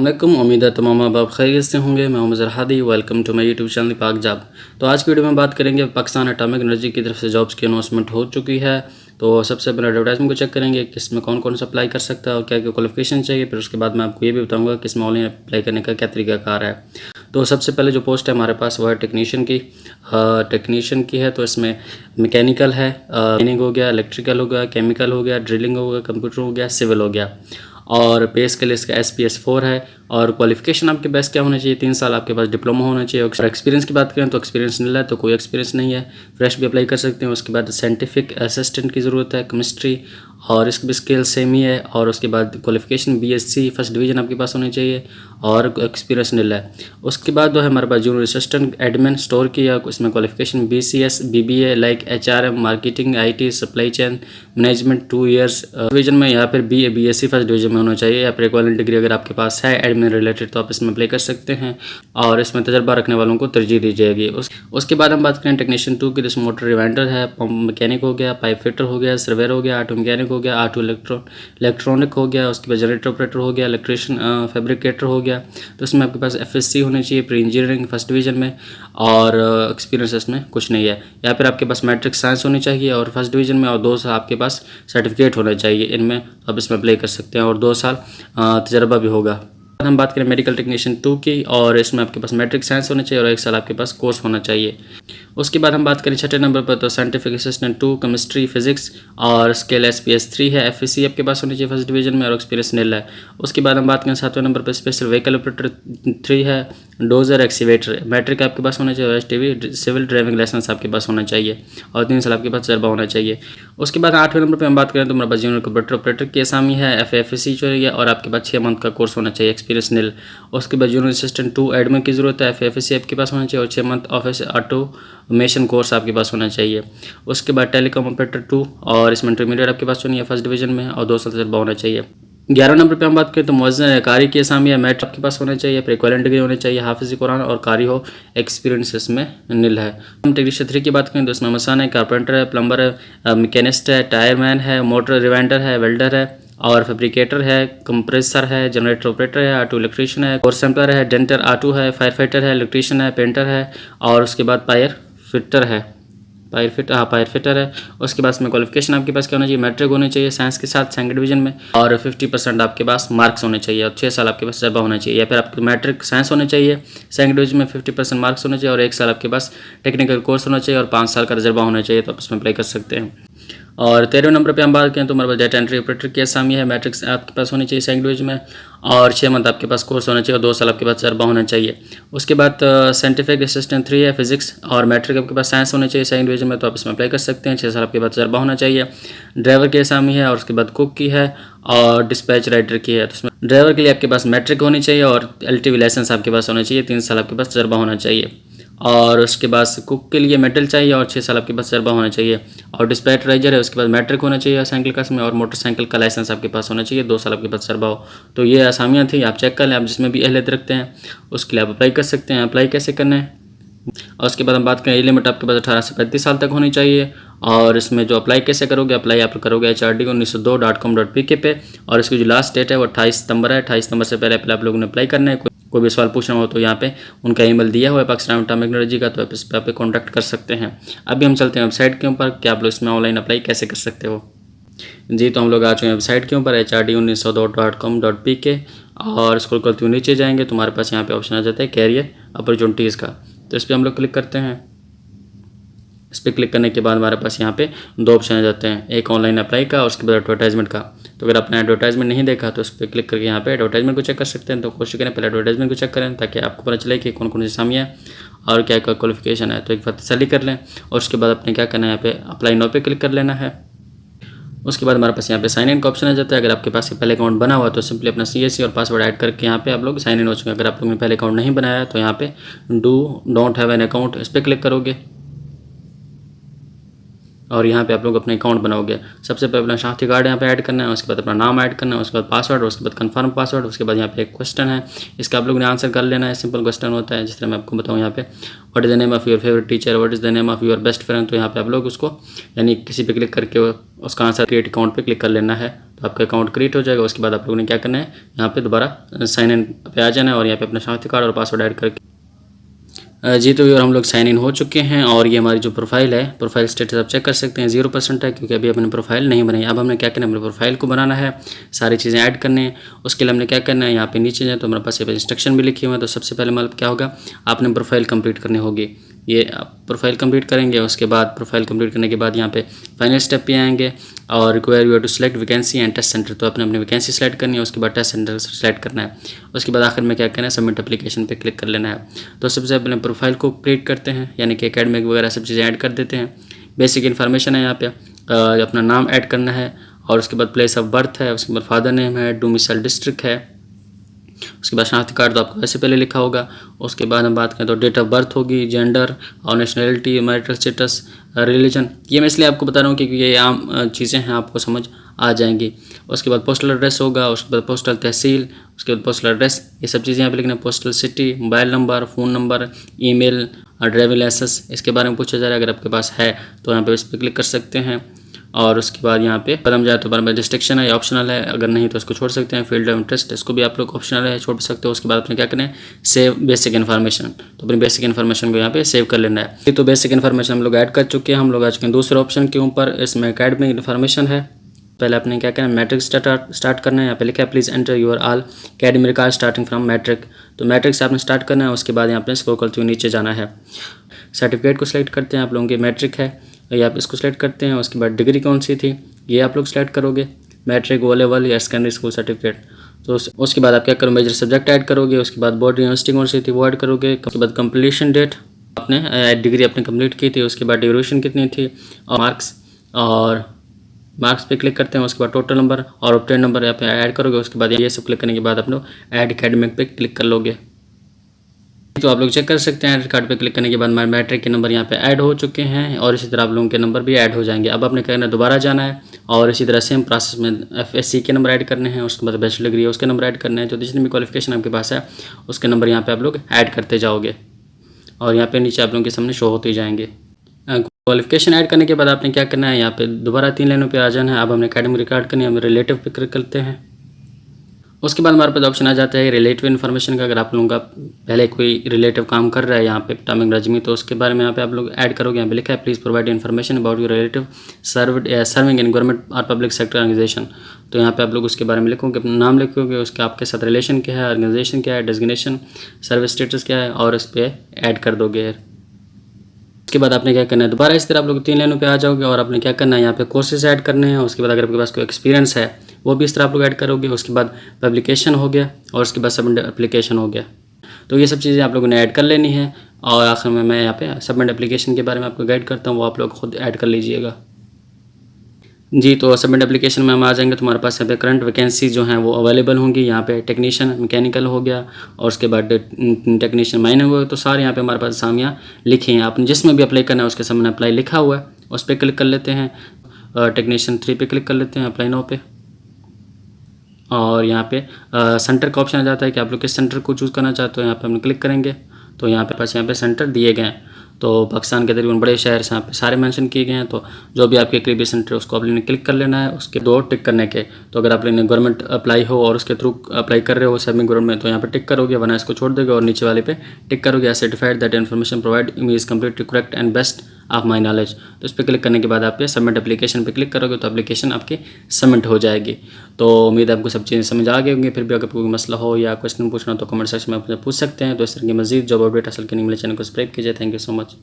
वालेकुम, उम्मीद है तमाम माँ बाप खैरियत से होंगे। मैं हूं Hadi, welcome to my YouTube channel Pak job. तो आज की वीडियो में बात करेंगे पाकिस्तान एटॉमिक एनर्जी की तरफ से जॉब्स की अनाउंसमेंट हो चुकी है। तो सबसे पहले एडवर्टाइजमेंट को चेक करेंगे कि इसमें कौन कौन सा अप्लाई कर सकता है और क्या क्या क्वालिफिकेशन चाहिए। फिर उसके बाद मैं आपको ये भी बताऊँगा कि इसमें ऑनलाइन अप्लाई करने का क्या तरीकाकार है। तो सबसे पहले जो पोस्ट है हमारे पास वो है टेक्नीशियन की है। तो इसमें मैकेनिकल है, माइनिंग हो गया, इलेक्ट्रिकल हो गया, केमिकल हो गया, ड्रिलिंग हो गया, कंप्यूटर हो गया, सिविल हो गया। और पे स्केल इसका SPS4 है। और क्वालिफिकेशन आपके पास क्या होना चाहिए, 3 साल आपके पास डिप्लोमा होना चाहिए। और एक्सपीरियंस की बात करें तो एक्सपीरियंस नहीं है तो कोई एक्सपीरियंस नहीं है, फ्रेश भी अप्लाई कर सकते हैं। उसके बाद साइंटिफिक असिस्टेंट की ज़रूरत है, केमिस्ट्री, और इसकी भी स्केल सेम ही है। और उसके बाद क्वालिफिकेशन BSc फर्स्ट डिवीज़न आपके पास होनी चाहिए और एक्सपीरियंस नहीं है। उसके बाद जो है हमारे पास जूनियर असिस्टेंट एडमिन स्टोर की है, इसमें qualification BCS BBA like HRM marketing IT supply chain management 2 years division में, या फिर BSc फर्स्ट डिवीजन में होना चाहिए, या फिर इक्विवेलेंट डिग्री अगर आपके पास है एडमिन रिलेटेड तो आप इसमें अप्लाई कर सकते हैं। और इसमें तजर्बा रखने वालों को तरजीह दी जाएगी। उसके बाद हम बात करें टेक्नीशियन 2 की, जिसमें मोटर रिवाइंडर है, पंप मैकेनिक हो गया, पाइप फिटर हो गया, सर्वेयर हो गया, ऑटो मैकेनिक हो गया, ऑटो इलेक्ट्रॉनिक हो गया, उसके बाद जनरेटर ऑपरेटर हो गया, इलेक्ट्रिशियन फैब्रिकेटर हो गया। तो इसमें आपके पास FSC होनी चाहिए प्री इंजीनियरिंग फर्स्ट डिवीजन में, और एक्सपीरियंस इसमें कुछ नहीं है। या फिर आपके पास मैट्रिक साइंस होनी चाहिए और फर्स्ट डिवीजन में, और 2 साल आपके पास सर्टिफिकेट होना चाहिए इनमें, आप इसमें अप्लाई कर सकते हैं और 2 साल तजर्बा भी होगा। हम बात करें मेडिकल टेक्नीशियन 2 की, और इसमें आपके पास मैट्रिक साइंस होना चाहिए और 1 साल आपके पास कोर्स होना चाहिए। उसके बाद हम बात करें छठे नंबर पर तो साइंटिफिक असिस्टेंट 2 केमिस्ट्री फिजिक्स, और स्केल SPS3 है, FSC आपके पास होनी चाहिए फर्स्ट डिवीजन में और एक्सपीरियंस नील है। उसके बाद हम बात करें 7वें नंबर पर स्पेशल व्हीकल ऑपरेटर 3 है, डोजर एक्सीवेटर, मैट्रिक आपके पास होना चाहिए और STV सिविल ड्राइविंग लाइसेंस आपके पास होना चाहिए और 3 साल आपके पास तजर्बा होना चाहिए। उसके बाद 8वें नंबर पर हम बात करें तो हमारे पास जूनियर कंप्यूटर ऑपरेटर की असामी है, FSC जो है, और आपके पास 6 मंथ का कोर्स होना चाहिए, एक्सपीरियंस नील। उसके बाद जूनियर असिस्टेंट 2 एडमिन की ज़रूरत है, FSC आपके पास होना चाहिए और 6 मंथ ऑफिस ऑटोमेशन कोर्स आपके पास होना चाहिए। उसके बाद टेलीकॉम ऑपरेटर 2, और इसमें इंटरमीडिएट आपके पास होनी है फर्स्ट डिवीजन में और 2 साल तजर्बा होना चाहिए। 11 नंबर पे हम बात करें तो मुअज्जिन कारी की असामी है, मैट आपके पास होना चाहिए, फिर इक्विवेलेंट डिग्री होनी चाहिए, हाफिज़ कुरान और कारी हो, एक्सपीरियंस इसमें नील है। हम टेक्नीशियन 3 की बात करें तो इसमें मसान है, कारपेंटर है, प्लम्बर है, मैकेनिस्ट है, टायर मैन है, मोटर रिवाइंडर है, वेल्डर है और फैब्रिकेटर है, कंप्रेसर है, जनरेटर ऑपरेटर है, ऑटो इलेक्ट्रिशियन है, और सैम्पलर है, डेंटर ऑटो है, फायर फाइटर है, इलेक्ट्रिशियन है, पेंटर है, और उसके बाद पायर फिटर है। उसके बाद में क्वालिफिकेशन आपके पास क्या होना चाहिए, मैट्रिक होनी चाहिए साइंस के साथ सेकंड डिवीजन में, और 50% आपके पास मार्क्स होने चाहिए और 6 साल आपके पास तजर्बा होना चाहिए। या फिर आपके मैट्रिक साइंस होने चाहिए, सेकंड डिवीजन में 50% मार्क्स होने चाहिए और 1 साल आपके पास टेक्निकल कोर्स होना चाहिए और 5 साल का तजर्बा होना चाहिए, तो आप इसमें अप्लाई कर सकते हैं। और 13वें नंबर पे हम बात करें तो हमारे पास डेटा एंट्री ऑपरेटर की असामी है, मैट्रिक्स आपके पास होनी चाहिए सेकंड डिवीजन में और 6 मंथ आपके पास कोर्स होना चाहिए और 2 साल आपके पास तजर्बा होना चाहिए। उसके बाद साइंटिफिक असिस्टेंट 3 है, फिजिक्स और मैट्रिक आपके पास साइंस होना चाहिए सेकंड डिवीजन में, तो आप इसमें अप्लाई कर सकते हैं। 6 साल आपके पास तजर्बा होना चाहिए। ड्राइवर की असामी है, और उसके बाद कुक की है और डिस्पैच राइडर की है। तो उसमें ड्राइवर के लिए आपके पास मैट्रिक होनी चाहिए और LTV लाइसेंस आपके पास होना चाहिए, 3 साल आपके पास तजर्बा होना चाहिए। और उसके बाद कुक के लिए मेटल चाहिए और 6 साल आपके पास तजर्बा होना चाहिए। और डिस्पैच राइडर है, उसके बाद मैट्रिक होना चाहिए साइकिल क्लास में और मोटरसाइकिल का लाइसेंस आपके पास होना चाहिए, 2 साल आपके पास तजर्बा हो। तो ये आसामियाँ थी, आप चेक कर लें, आप जिसमें भी अहलियत रखते हैं उसके लिए आप अप्लाई कर सकते हैं। अप्लाई कैसे करना है, और उसके बाद हम बात करें एज लिमिट आपके पास 18 से 35 साल तक होनी चाहिए। और इसमें जो अप्लाई कैसे करोगे, अप्लाई आप करोगे HRD1902.com.pk पे, और इसकी जो लास्ट डेट है वो 28 सितंबर है। 28 सितंबर से पहले आप लोगों ने अप्लाई करना है। कोई भी सवाल पूछना हो तो यहाँ पे उनका ईमेल दिया हुआ है पाकिस्तान एटॉमिक एनर्जी का, तो आप इस पर आप कॉन्टैक्ट कर सकते हैं। अभी हम चलते हैं वेबसाइट के ऊपर कि आप लोग इसमें ऑनलाइन अप्लाई कैसे कर सकते हो। जी, तो हम लोग आ चुके हैं वेबसाइट के ऊपर HRD1902.com.pk, और स्क्रॉल करते हुए नीचे जाएंगे तो हमारे पास यहाँ पे ऑप्शन आ जाता है कैरियर अपॉर्चुनिटीज़ का, तो इस पर हम लोग क्लिक करते हैं। इस पर क्लिक करने के बाद हमारे पास यहाँ पे 2 ऑप्शन आ जाते हैं, एक ऑनलाइन अप्लाई का और उसके बाद एडवर्टाइजमेंट का। तो अगर आपने एडवर्टाइजमेंट नहीं देखा तो इस पर क्लिक करके यहाँ पे एडवर्टाइजमेंट को चेक कर सकते हैं। तो कोशिश करें पहले एडवर्टाइजमेंट को चेक करें ताकि आपको पता चले कि कौन कौन सी असामियाँ है और क्या क्या क्वालिफिकेशन है। तो एक बार तसल्ली कर लें और उसके बाद अपने क्या करना है, यहाँ पे अप्लाई नाउ पे क्लिक कर लेना है। उसके बाद हमारे पास यहाँ पे साइन इन का ऑप्शन आ जाता है। अगर आपके पास पहले अकाउंट बना हुआ तो सिंपली अपना CSC और पासवर्ड ऐड करके यहाँ पे आप लोग साइन इन हो चुके हैं। अगर आप लोगों ने पहले अकाउंट नहीं बनाया तो यहाँ पे डोंट हैव एन अकाउंट इस पर क्लिक करोगे। और यहाँ पे आप लोग अपना अकाउंट बनाओगे। सबसे पहले अपना शनाख्ती कार्ड यहाँ पे ऐड करना है, उसके बाद अपना नाम ऐड करना है, उसके बाद पासवर्ड, उसके बाद कंफर्म पासवर्ड, उसके बाद यहाँ पे एक क्वेश्चन है, इसका आप लोग ने आंसर कर लेना है। सिंपल क्वेश्चन होता है, जिस तरह मैं आपको बताऊँ यहाँ पे what is the name of your favourite teacher, what is the name of your best friend. तो यहाँ पे आप लोग उसको यानी किसी पे क्लिक करके उसका आंसर क्रिएट अकाउंट पे क्लिक कर लेना है, तो आपका अकाउंट क्रिएट हो जाएगा। उसके बाद आप लोगों ने क्या करना है, यहाँ पे दोबारा साइन इन पे आ जाना है और यहाँ पे अपना शनाख्ती कार्ड और पासवर्ड ऐड करके जी। तो व्यूअर हम लोग साइन इन हो चुके हैं और ये हमारी जो प्रोफाइल है, प्रोफाइल स्टेटस आप चेक कर सकते हैं 0% है, क्योंकि अभी अपने प्रोफाइल नहीं बनाई। अब हमने क्या करना है, अपने प्रोफाइल को बनाना है, सारी चीज़ें ऐड करनी है। उसके लिए हमने क्या करना है, यहाँ पे नीचे जाए तो हमारे पास ये पे इंस्ट्रक्शन भी लिखी हुई है। तो सबसे पहले मतलब क्या होगा, आपने प्रोफाइल कंप्लीट करनी होगी। ये आप प्रोफाइल कंप्लीट करेंगे, उसके बाद प्रोफाइल कंप्लीट करने के बाद यहाँ पे फाइनल स्टेप पे आएंगे और require you to select vacancy and test centre. तो आपने अपनी वैकेंसी सेलेक्ट करनी है, उसके बाद टेस्ट सेंटर सेलेक्ट करना है। उसके बाद आखिर में क्या करना है, सबमिट एप्लीकेशन पे क्लिक कर लेना है। तो सबसे पहले प्रोफाइल को क्रिएट करते हैं, यानी कि एकेडमिक वगैरह सब चीज़ें ऐड कर देते हैं। बेसिक इन्फॉर्मेशन है यहाँ पे, अपना नाम ऐड करना है और उसके बाद प्लेस ऑफ बर्थ है, उसके बाद फादर नेम है, डोमिसाइल डिस्ट्रिक्ट है, उसके बाद शनाख्ती कार्ड तो आपको वैसे पहले लिखा होगा। उसके बाद हम बात करें तो डेट ऑफ बर्थ होगी, जेंडर और नेशनलिटी, मैरिटल स्टेटस, रिलीजन। ये मैं इसलिए आपको बता रहा हूँ क्योंकि ये आम चीज़ें हैं, आपको समझ आ जाएंगी। उसके बाद पोस्टल एड्रेस होगा, उसके बाद पोस्टल तहसील, उसके बाद पोस्टल एड्रेस, ये सब चीज़ें यहाँ पे लिखना है। Postal city, mobile number, phone number, email और ड्राइविंग लाइसेंस, इसके बारे में पूछा जा रहा है। अगर आपके पास है तो यहाँ पे इस पर क्लिक कर सकते हैं। और उसके बाद यहाँ पे कदम जाए तो बार बार रिस्ट्रिक्शन है या ऑप्शनल है, अगर नहीं तो इसको छोड़ सकते हैं। फील्ड ऑफ इंटरेस्ट, इसको भी आप लोग ऑप्शनल है, छोड़ सकते हो। उसके बाद अपने क्या करना है, सेव बेसिक इन्फॉर्मेशन। तो अपनी बेसिक इन्फॉर्मेशन को यहाँ पे सेव कर लेना है। तो बेसिक इन्फॉर्मेशन हम लोग ऐड कर चुके हैं। हम लोग आ चुके हैं दूसरे ऑप्शन के ऊपर, इसमें एकेडमिक इन्फॉर्मेशन है। पहले आपने क्या करना है, मैट्रिक स्टार्ट करना है। यहाँ पे लिखा है please enter your all academic record starting from matric. तो मैट्रिक से आपने स्टार्ट करना है। उसके बाद यहाँ पे स्क्रॉल करते हुए नीचे जाना है, सर्टिफिकेट को सिलेक्ट करते हैं। आप लोगों की मैट्रिक है, ये आप इसको सिलेक्ट करते हैं। उसके बाद डिग्री कौन सी थी, ये आप लोग सेलेक्ट करोगे, मैट्रिक, ओ लेवल या सेकेंडरी स्कूल सर्टिफिकेट। तो उसके बाद आप क्या करोगे, मेजर सब्जेक्ट ऐड करोगे। उसके बाद बोर्ड यूनिवर्सिटी कौन सी थी वो ऐड करोगे। उसके बाद कंप्लीशन डेट, आपने डिग्री अपने कंप्लीट की थी। उसके बाद ड्यूरेशन कितनी थी और मार्क्स पे क्लिक करते हैं। उसके बाद टोटल नंबर और ऑब्टेन नंबर यहाँ पे ऐड करोगे। उसके बाद ये सब क्लिक करने के बाद आप लोग ऐड एकेडमिक पे क्लिक कर लोगे। तो आप लोग चेक कर सकते हैं, कार्ड पे क्लिक करने के बाद हमारे मैट्रिक के नंबर यहाँ पे ऐड हो चुके हैं और इसी तरह आप लोगों के नंबर भी ऐड हो जाएंगे। अब आपने क्या करना है, दोबारा जाना है और इसी तरह सेम प्रोसेस में FSC के नंबर ऐड करने हैं। उसके बाद बैचलर डिग्री है उसके नंबर ऐड करने हैं। जो जितनी भी क्वालिफिकेशन आपके पास है उसके नंबर यहाँ पे आप लोग ऐड करते जाओगे और यहाँ पे नीचे आप लोगों के सामने शो होते जाएंगे। क्वालिफिकेशन ऐड करने के बाद आपने क्या करना है, यहाँ पे दोबारा 3 लाइनों पे आ जाना है। अब हमने एकेडमिक रिकॉर्ड करनी है, हम रिलेटिव पे क्लिक करते हैं। उसके बाद हमारे पास ऑप्शन आ जाता है रिलेटिव इन्फॉर्मेशन का। अगर आप लोगों का पहले कोई रिलेटिव काम कर रहा है यहाँ पे टामिंग रजमी, तो उसके बारे में यहाँ पे आप लोग ऐड करोगे। यहाँ पे लिखा है please provide information about your relative serving in government और पब्लिक सेक्टर ऑर्गेनाइजेशन। तो यहाँ पे आप लोग उसके बारे में लिखोगे, अपना नाम लिखोगे, उसका आपके साथ रिलेशन क्या है, ऑर्गेनाइजेशन क्या है, डेजिग्नेशन, सर्विस स्टेटस क्या है और इस पर ऐड कर दोगे। उसके बाद आपने क्या करना है, दोबारा इस तरह आप लोग 3 लाइनों पे आ जाओगे और आपने क्या करना है, यहाँ पे कोर्सेज ऐड करने हैं। उसके बाद अगर आपके पास कोई एक्सपीरियंस है वो भी इस तरह आप लोग ऐड करोगे। उसके बाद पब्लिकेशन हो गया और उसके बाद सबमिट एप्लीकेशन हो गया। तो ये सब चीज़ें आप लोगों ने ऐड कर लेनी है और आखिर में मैं यहाँ पे सबमिट एप्लीकेशन के बारे में आपको गाइड करता हूँ, वो आप लोग खुद ऐड कर लीजिएगा जी। तो सबमिट एप्लीकेशन में हम आ जाएंगे तो हमारे पास यहाँ पे करंट वैकेंसी जो हैं वो अवेलेबल होंगी। यहाँ पे टेक्नीशियन मैकेनिकल हो गया और उसके बाद टेक्नीशियन माइनिंग हो गया। तो सारे यहाँ पे हमारे पास सामियाँ लिखी हैं। आपने जिसमें भी अप्लाई करना है उसके सामने अप्लाई लिखा हुआ है, उस पर क्लिक कर लेते हैं। टेक्नीशियन 3 पे क्लिक कर लेते हैं, अप्लाई नाउ पे। और यहाँ पे सेंटर का ऑप्शन आ जाता है कि आप लोग किस सेंटर को चूज़ करना चाहते हो। यहाँ पे हम क्लिक करेंगे तो यहाँ पे सेंटर दिए गए हैं। तो पाकिस्तान के तकरीबन बड़े शहर यहाँ पे सारे मेंशन किए गए हैं। तो जो भी आपके करीबी सेंटर है उसको आप लोगों ने क्लिक कर लेना है। उसके 2 टिक करने के, तो अगर आप लोगों ने गवर्नमेंट अप्लाई हो और उसके थ्रू अप्लाई कर रहे हो सेमी गवर्नमेंट में, तो यहाँ पे टिक करोगे, वरना इसको छोड़ दोगे और नीचे वाले पे टिक करोगे certified that information provide me is completely correct and best of my knowledge. तो इस पर क्लिक करने के बाद आप सबमिट एप्लीकेशन पे क्लिक करोगे तो एप्लीकेशन आपकी सबमिट हो जाएगी। तो उम्मीद है आपको सब चीज़ें समझ आ गई होंगी। फिर भी अगर कोई मसला हो या क्वेश्चन पूछना हो तो कमेंट सेक्शन में आप पूछ सकते हैं। तो इस तरह की मजीद जॉब अपडेट हासिल करने के लिए चैनल को सब्सक्राइब कीजिए। Thank you so much.